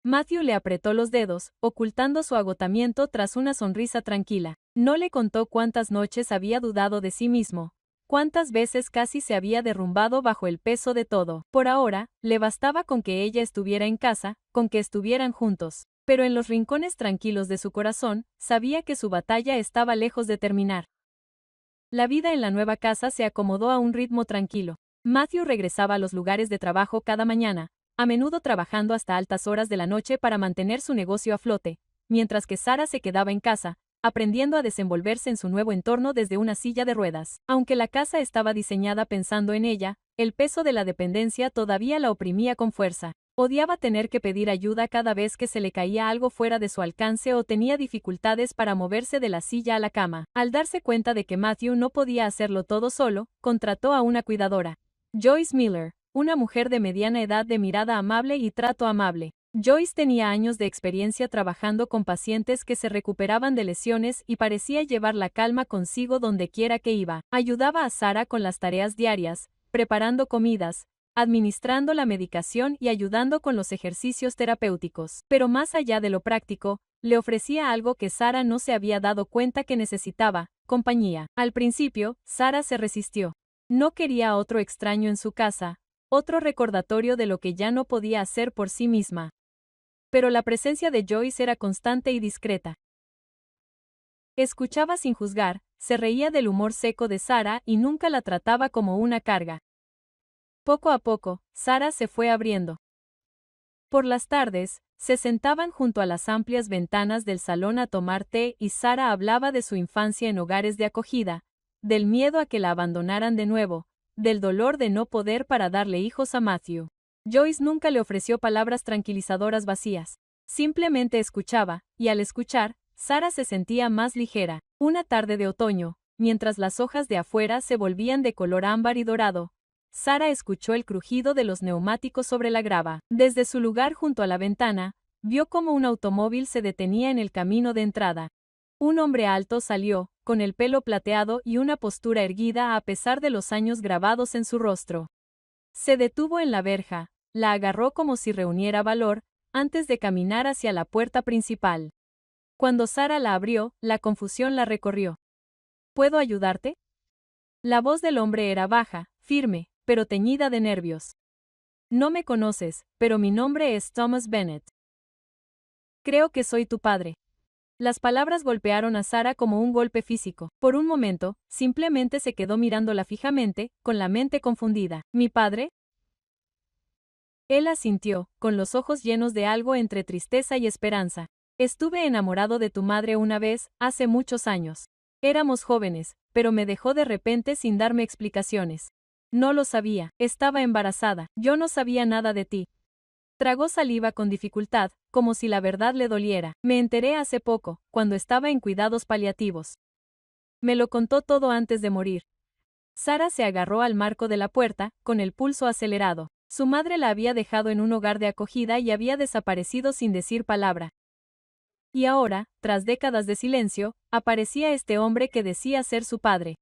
S1: Matthew le apretó los dedos, ocultando su agotamiento tras una sonrisa tranquila. No le contó cuántas noches había dudado de sí mismo, cuántas veces casi se había derrumbado bajo el peso de todo. Por ahora, le bastaba con que ella estuviera en casa, con que estuvieran juntos. Pero en los rincones tranquilos de su corazón, sabía que su batalla estaba lejos de terminar. La vida en la nueva casa se acomodó a un ritmo tranquilo. Matthew regresaba a los lugares de trabajo cada mañana, a menudo trabajando hasta altas horas de la noche para mantener su negocio a flote, mientras que Sarah se quedaba en casa, aprendiendo a desenvolverse en su nuevo entorno desde una silla de ruedas. Aunque la casa estaba diseñada pensando en ella, el peso de la dependencia todavía la oprimía con fuerza. Odiaba tener que pedir ayuda cada vez que se le caía algo fuera de su alcance o tenía dificultades para moverse de la silla a la cama. Al darse cuenta de que Matthew no podía hacerlo todo solo, contrató a una cuidadora. Joyce Miller, una mujer de mediana edad de mirada amable y trato amable. Joyce tenía años de experiencia trabajando con pacientes que se recuperaban de lesiones y parecía llevar la calma consigo donde quiera que iba. Ayudaba a Sarah con las tareas diarias, preparando comidas, administrando la medicación y ayudando con los ejercicios terapéuticos. Pero más allá de lo práctico, le ofrecía algo que Sarah no se había dado cuenta que necesitaba: compañía. Al principio, Sarah se resistió. No quería a otro extraño en su casa, otro recordatorio de lo que ya no podía hacer por sí misma. Pero la presencia de Joyce era constante y discreta. Escuchaba sin juzgar, se reía del humor seco de Sarah y nunca la trataba como una carga. Poco a poco, Sarah se fue abriendo. Por las tardes, se sentaban junto a las amplias ventanas del salón a tomar té y Sarah hablaba de su infancia en hogares de acogida, del miedo a que la abandonaran de nuevo, del dolor de no poder para darle hijos a Matthew. Joyce nunca le ofreció palabras tranquilizadoras vacías. Simplemente escuchaba, y al escuchar, Sarah se sentía más ligera. Una tarde de otoño, mientras las hojas de afuera se volvían de color ámbar y dorado, Sarah escuchó el crujido de los neumáticos sobre la grava. Desde su lugar junto a la ventana, vio cómo un automóvil se detenía en el camino de entrada. Un hombre alto salió, con el pelo plateado y una postura erguida a pesar de los años grabados en su rostro. Se detuvo en la verja, la agarró como si reuniera valor, antes de caminar hacia la puerta principal. Cuando Sarah la abrió, la confusión la recorrió. ¿Puedo ayudarte? La voz del hombre era baja, firme, pero teñida de nervios. No me conoces, pero mi nombre es Thomas Bennett. Creo que soy tu padre. Las palabras golpearon a Sarah como un golpe físico. Por un momento, simplemente se quedó mirándola fijamente, con la mente confundida. ¿Mi padre? Él asintió, con los ojos llenos de algo entre tristeza y esperanza. Estuve enamorado de tu madre una vez, hace muchos años. Éramos jóvenes, pero me dejó de repente sin darme explicaciones. No lo sabía, estaba embarazada, yo no sabía nada de ti. Tragó saliva con dificultad, como si la verdad le doliera. Me enteré hace poco, cuando estaba en cuidados paliativos. Me lo contó todo antes de morir. Sarah se agarró al marco de la puerta, con el pulso acelerado. Su madre la había dejado en un hogar de acogida y había desaparecido sin decir palabra. Y ahora, tras décadas de silencio, aparecía este hombre que decía ser su padre.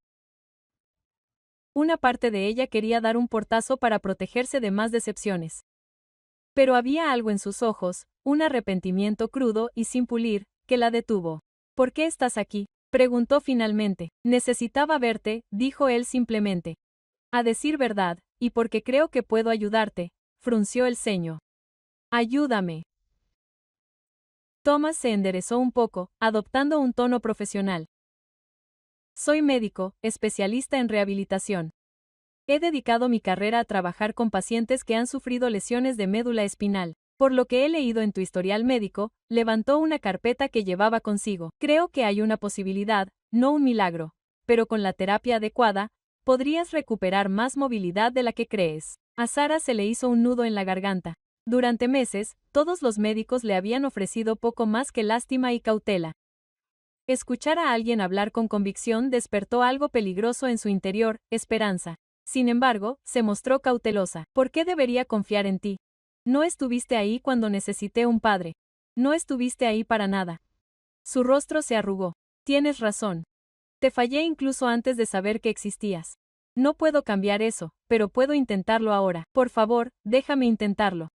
S1: Una parte de ella quería dar un portazo para protegerse de más decepciones. Pero había algo en sus ojos, un arrepentimiento crudo y sin pulir, que la detuvo. ¿Por qué estás aquí?, preguntó finalmente. Necesitaba verte, dijo él simplemente. A decir verdad, y porque creo que puedo ayudarte, frunció el ceño. Ayúdame. Thomas se enderezó un poco, adoptando un tono profesional. Soy médico, especialista en rehabilitación. He dedicado mi carrera a trabajar con pacientes que han sufrido lesiones de médula espinal. Por lo que he leído en tu historial médico, levantó una carpeta que llevaba consigo. Creo que hay una posibilidad, no un milagro, pero con la terapia adecuada, podrías recuperar más movilidad de la que crees. A Sarah se le hizo un nudo en la garganta. Durante meses, todos los médicos le habían ofrecido poco más que lástima y cautela. Escuchar a alguien hablar con convicción despertó algo peligroso en su interior, esperanza. Sin embargo, se mostró cautelosa. ¿Por qué debería confiar en ti? No estuviste ahí cuando necesité un padre. No estuviste ahí para nada. Su rostro se arrugó. Tienes razón. Te fallé incluso antes de saber que existías. No puedo cambiar eso, pero puedo intentarlo ahora. Por favor, déjame intentarlo.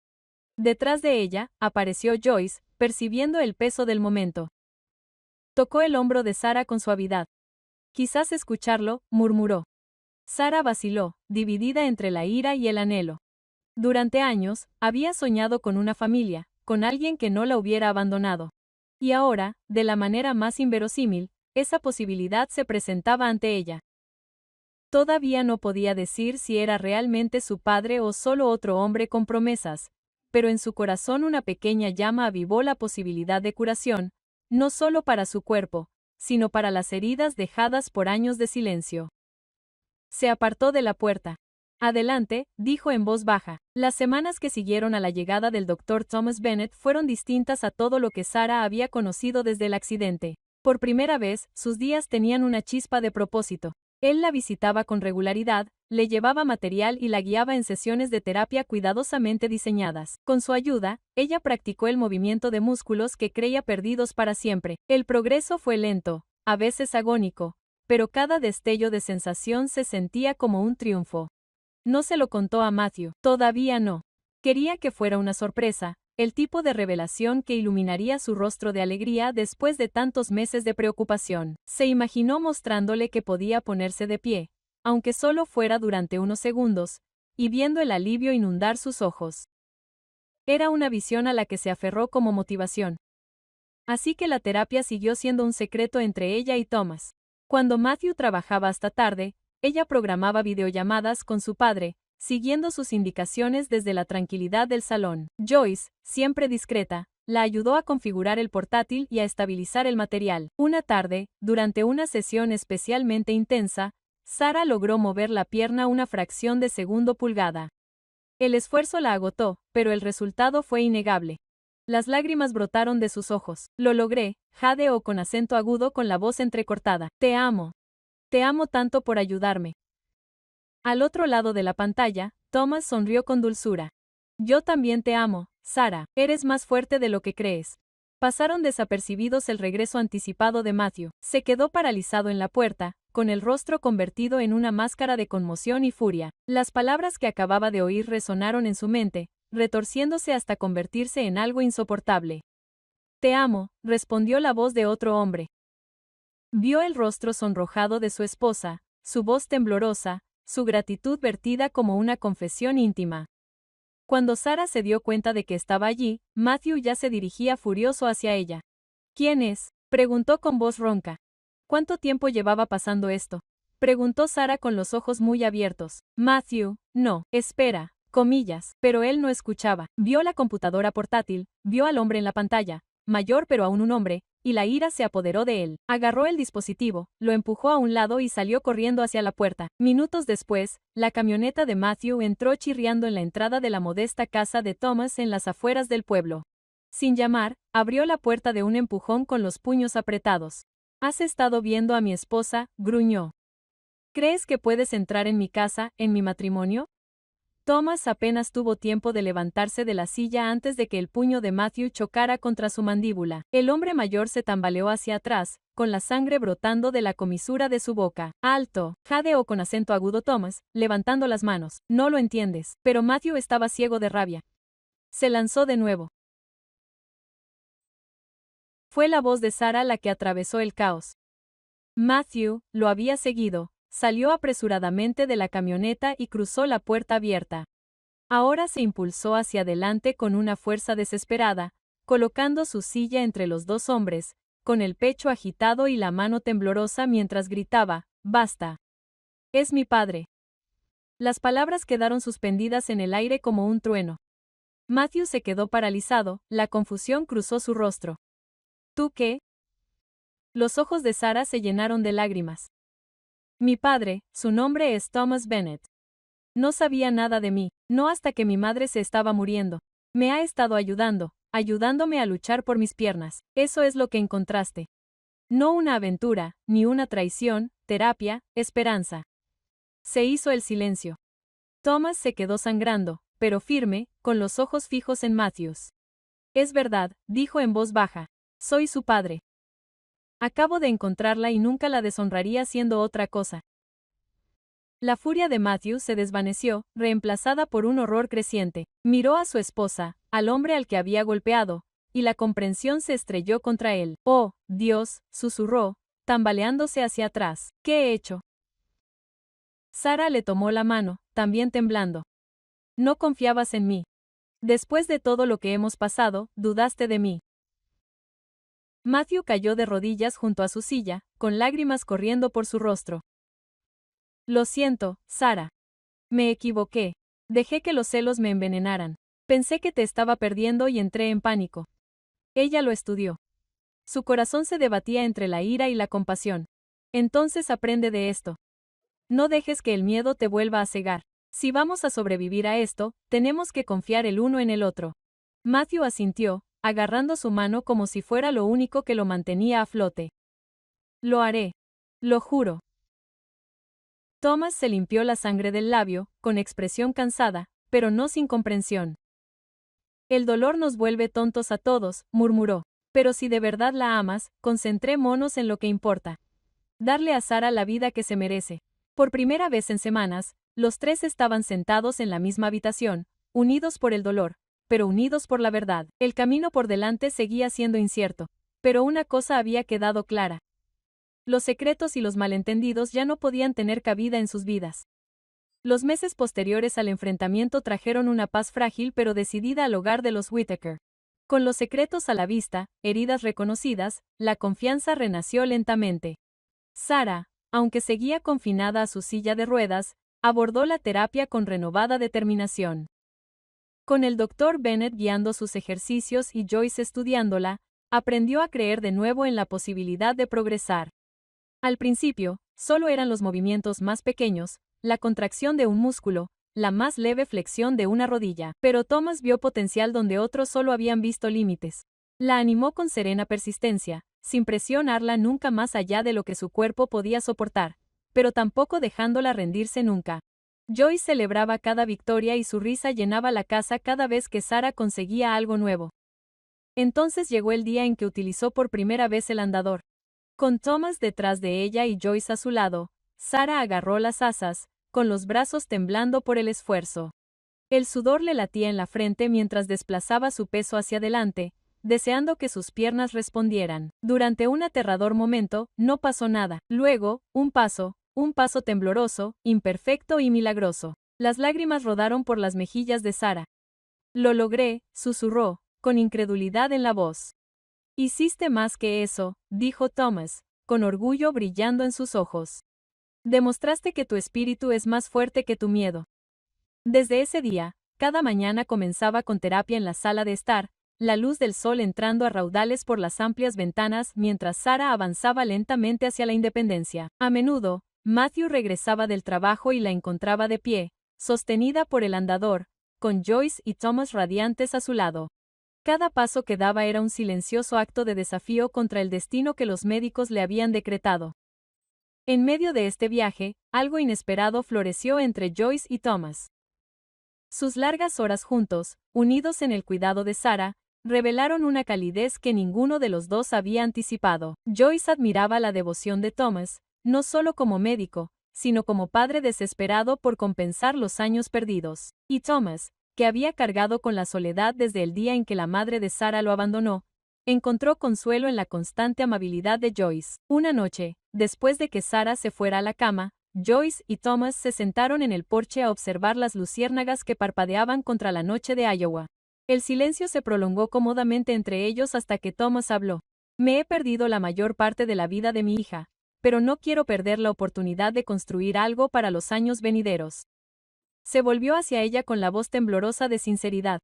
S1: Detrás de ella, apareció Joyce, percibiendo el peso del momento. Tocó el hombro de Sara con suavidad. Quizás escucharlo, murmuró. Sara vaciló, dividida entre la ira y el anhelo. Durante años, había soñado con una familia, con alguien que no la hubiera abandonado. Y ahora, de la manera más inverosímil, esa posibilidad se presentaba ante ella. Todavía no podía decir si era realmente su padre o solo otro hombre con promesas, pero en su corazón una pequeña llama avivó la posibilidad de curación, no solo para su cuerpo, sino para las heridas dejadas por años de silencio. Se apartó de la puerta. Adelante, dijo en voz baja. Las semanas que siguieron a la llegada del Dr. Thomas Bennett fueron distintas a todo lo que Sara había conocido desde el accidente. Por primera vez, sus días tenían una chispa de propósito. Él la visitaba con regularidad, le llevaba material y la guiaba en sesiones de terapia cuidadosamente diseñadas. Con su ayuda, ella practicó el movimiento de músculos que creía perdidos para siempre. El progreso fue lento, a veces agónico, pero cada destello de sensación se sentía como un triunfo. No se lo contó a Matthew, todavía no. Quería que fuera una sorpresa, el tipo de revelación que iluminaría su rostro de alegría después de tantos meses de preocupación. Se imaginó mostrándole que podía ponerse de pie, aunque solo fuera durante unos segundos, y viendo el alivio inundar sus ojos. Era una visión a la que se aferró como motivación. Así que la terapia siguió siendo un secreto entre ella y Thomas. Cuando Matthew trabajaba hasta tarde, ella programaba videollamadas con su padre, siguiendo sus indicaciones desde la tranquilidad del salón. Joyce, siempre discreta, la ayudó a configurar el portátil y a estabilizar el material. Una tarde, durante una sesión especialmente intensa, Sara logró mover la pierna una fracción de segundo pulgada. El esfuerzo la agotó, pero el resultado fue innegable. Las lágrimas brotaron de sus ojos. Lo logré, jadeó con acento agudo con la voz entrecortada. Te amo. Te amo tanto por ayudarme. Al otro lado de la pantalla, Thomas sonrió con dulzura. Yo también te amo, Sara. Eres más fuerte de lo que crees. Pasaron desapercibidos el regreso anticipado de Matthew. Se quedó paralizado en la puerta, con el rostro convertido en una máscara de conmoción y furia. Las palabras que acababa de oír resonaron en su mente, retorciéndose hasta convertirse en algo insoportable. Te amo, respondió la voz de otro hombre. Vio el rostro sonrojado de su esposa, su voz temblorosa, su gratitud vertida como una confesión íntima. Cuando Sara se dio cuenta de que estaba allí, Matthew ya se dirigía furioso hacia ella. ¿Quién es?, preguntó con voz ronca. ¿Cuánto tiempo llevaba pasando esto?, preguntó Sara con los ojos muy abiertos. Matthew, no, espera, comillas, pero él no escuchaba. Vio la computadora portátil, vio al hombre en la pantalla, mayor pero aún un hombre, y la ira se apoderó de él. Agarró el dispositivo, lo empujó a un lado y salió corriendo hacia la puerta. Minutos después, la camioneta de Matthew entró chirriando en la entrada de la modesta casa de Thomas en las afueras del pueblo. Sin llamar, abrió la puerta de un empujón con los puños apretados. ¿Has estado viendo a mi esposa?, gruñó. ¿Crees que puedes entrar en mi casa, en mi matrimonio? Thomas apenas tuvo tiempo de levantarse de la silla antes de que el puño de Matthew chocara contra su mandíbula. El hombre mayor se tambaleó hacia atrás, con la sangre brotando de la comisura de su boca. ¡Alto!, jadeó con acento agudo Thomas, levantando las manos. No lo entiendes. Pero Matthew estaba ciego de rabia. Se lanzó de nuevo. Fue la voz de Sara la que atravesó el caos. Matthew lo había seguido. Salió apresuradamente de la camioneta y cruzó la puerta abierta. Ahora se impulsó hacia adelante con una fuerza desesperada, colocando su silla entre los dos hombres, con el pecho agitado y la mano temblorosa mientras gritaba, «¡Basta! Es mi padre». Las palabras quedaron suspendidas en el aire como un trueno. Matthew se quedó paralizado, la confusión cruzó su rostro. ¿Tú qué? Los ojos de Sara se llenaron de lágrimas. Mi padre, su nombre es Thomas Bennett. No sabía nada de mí, no hasta que mi madre se estaba muriendo. Me ha estado ayudándome a luchar por mis piernas. Eso es lo que encontraste. No una aventura, ni una traición, terapia, esperanza. Se hizo el silencio. Thomas se quedó sangrando, pero firme, con los ojos fijos en Matthews. Es verdad, dijo en voz baja. Soy su padre. Acabo de encontrarla y nunca la deshonraría siendo otra cosa. La furia de Matthew se desvaneció, reemplazada por un horror creciente. Miró a su esposa, al hombre al que había golpeado, y la comprensión se estrelló contra él. «Oh, Dios», susurró, tambaleándose hacia atrás. «¿Qué he hecho?». Sara le tomó la mano, también temblando. «No confiabas en mí. Después de todo lo que hemos pasado, dudaste de mí». Matthew cayó de rodillas junto a su silla, con lágrimas corriendo por su rostro. «Lo siento, Sara. Me equivoqué. Dejé que los celos me envenenaran. Pensé que te estaba perdiendo y entré en pánico». Ella lo estudió. Su corazón se debatía entre la ira y la compasión. «Entonces aprende de esto. No dejes que el miedo te vuelva a cegar. Si vamos a sobrevivir a esto, tenemos que confiar el uno en el otro». Matthew asintió, agarrando su mano como si fuera lo único que lo mantenía a flote. «Lo haré. Lo juro». Thomas se limpió la sangre del labio, con expresión cansada, pero no sin comprensión. «El dolor nos vuelve tontos a todos», murmuró. «Pero si de verdad la amas, concentrémonos en lo que importa. Darle a Sara la vida que se merece». Por primera vez en semanas, los tres estaban sentados en la misma habitación, unidos por el dolor, pero unidos por la verdad. El camino por delante seguía siendo incierto. Pero una cosa había quedado clara. Los secretos y los malentendidos ya no podían tener cabida en sus vidas. Los meses posteriores al enfrentamiento trajeron una paz frágil pero decidida al hogar de los Whittaker. Con los secretos a la vista, heridas reconocidas, la confianza renació lentamente. Sara, aunque seguía confinada a su silla de ruedas, abordó la terapia con renovada determinación. Con el Dr. Bennett guiando sus ejercicios y Joyce estudiándola, aprendió a creer de nuevo en la posibilidad de progresar. Al principio, solo eran los movimientos más pequeños, la contracción de un músculo, la más leve flexión de una rodilla, pero Thomas vio potencial donde otros solo habían visto límites. La animó con serena persistencia, sin presionarla nunca más allá de lo que su cuerpo podía soportar, pero tampoco dejándola rendirse nunca. Joyce celebraba cada victoria y su risa llenaba la casa cada vez que Sara conseguía algo nuevo. Entonces llegó el día en que utilizó por primera vez el andador. Con Thomas detrás de ella y Joyce a su lado, Sara agarró las asas, con los brazos temblando por el esfuerzo. El sudor le latía en la frente mientras desplazaba su peso hacia adelante, deseando que sus piernas respondieran. Durante un aterrador momento, no pasó nada. Luego, un paso tembloroso, imperfecto y milagroso. Las lágrimas rodaron por las mejillas de Sara. «Lo logré», susurró, con incredulidad en la voz. «Hiciste más que eso», dijo Thomas, con orgullo brillando en sus ojos. «Demostraste que tu espíritu es más fuerte que tu miedo». Desde ese día, cada mañana comenzaba con terapia en la sala de estar, la luz del sol entrando a raudales por las amplias ventanas mientras Sara avanzaba lentamente hacia la independencia. A menudo, Matthew regresaba del trabajo y la encontraba de pie, sostenida por el andador, con Joyce y Thomas radiantes a su lado. Cada paso que daba era un silencioso acto de desafío contra el destino que los médicos le habían decretado. En medio de este viaje, algo inesperado floreció entre Joyce y Thomas. Sus largas horas juntos, unidos en el cuidado de Sara, revelaron una calidez que ninguno de los dos había anticipado. Joyce admiraba la devoción de Thomas, no solo como médico, sino como padre desesperado por compensar los años perdidos. Y Thomas, que había cargado con la soledad desde el día en que la madre de Sara lo abandonó, encontró consuelo en la constante amabilidad de Joyce. Una noche, después de que Sara se fuera a la cama, Joyce y Thomas se sentaron en el porche a observar las luciérnagas que parpadeaban contra la noche de Iowa. El silencio se prolongó cómodamente entre ellos hasta que Thomas habló. «Me he perdido la mayor parte de la vida de mi hija, pero no quiero perder la oportunidad de construir algo para los años venideros». Se volvió hacia ella con la voz temblorosa de sinceridad.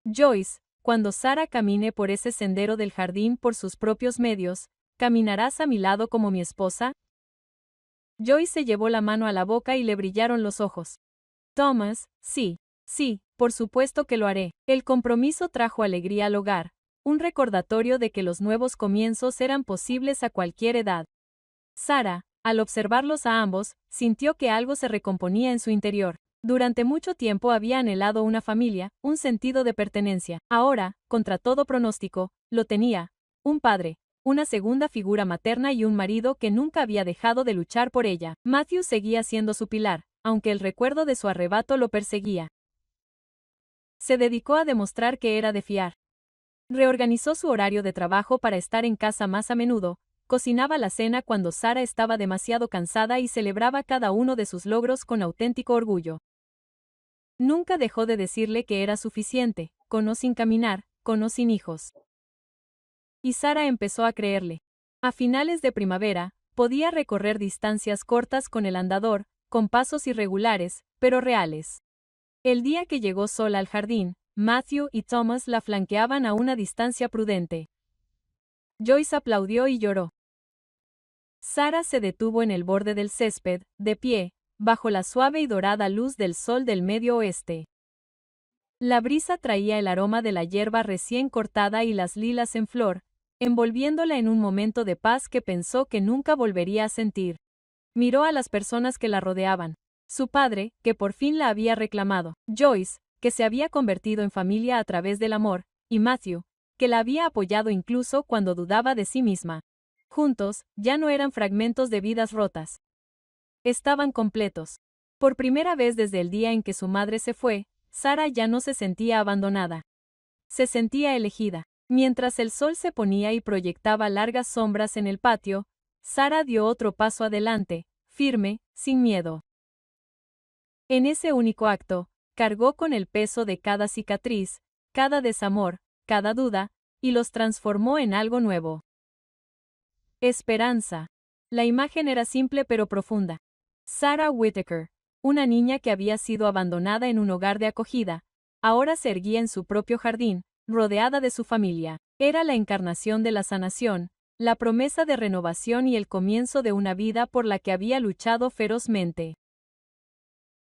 S1: «Joyce, cuando Sara camine por ese sendero del jardín por sus propios medios, ¿caminarás a mi lado como mi esposa?». Joyce se llevó la mano a la boca y le brillaron los ojos. «Thomas, sí, por supuesto que lo haré». El compromiso trajo alegría al hogar, un recordatorio de que los nuevos comienzos eran posibles a cualquier edad. Sara, al observarlos a ambos, sintió que algo se recomponía en su interior. Durante mucho tiempo había anhelado una familia, un sentido de pertenencia. Ahora, contra todo pronóstico, lo tenía: un padre, una segunda figura materna y un marido que nunca había dejado de luchar por ella. Matthew seguía siendo su pilar, aunque el recuerdo de su arrebato lo perseguía. Se dedicó a demostrar que era de fiar. Reorganizó su horario de trabajo para estar en casa más a menudo, cocinaba la cena cuando Sarah estaba demasiado cansada y celebraba cada uno de sus logros con auténtico orgullo. Nunca dejó de decirle que era suficiente, con o sin caminar, con o sin hijos. Y Sarah empezó a creerle. A finales de primavera, podía recorrer distancias cortas con el andador, con pasos irregulares, pero reales. El día que llegó sola al jardín, Matthew y Thomas la flanqueaban a una distancia prudente. Joyce aplaudió y lloró. Sarah se detuvo en el borde del césped, de pie, bajo la suave y dorada luz del sol del medio oeste. La brisa traía el aroma de la hierba recién cortada y las lilas en flor, envolviéndola en un momento de paz que pensó que nunca volvería a sentir. Miró a las personas que la rodeaban. Su padre, que por fin la había reclamado. Joyce, que se había convertido en familia a través del amor, y Matthew, que la había apoyado incluso cuando dudaba de sí misma. Juntos, ya no eran fragmentos de vidas rotas. Estaban completos. Por primera vez desde el día en que su madre se fue, Sarah ya no se sentía abandonada. Se sentía elegida. Mientras el sol se ponía y proyectaba largas sombras en el patio, Sarah dio otro paso adelante, firme, sin miedo. En ese único acto, cargó con el peso de cada cicatriz, cada desamor, cada duda, y los transformó en algo nuevo. Esperanza. La imagen era simple pero profunda. Sarah Whitaker, una niña que había sido abandonada en un hogar de acogida, ahora se erguía en su propio jardín, rodeada de su familia. Era la encarnación de la sanación, la promesa de renovación y el comienzo de una vida por la que había luchado ferozmente.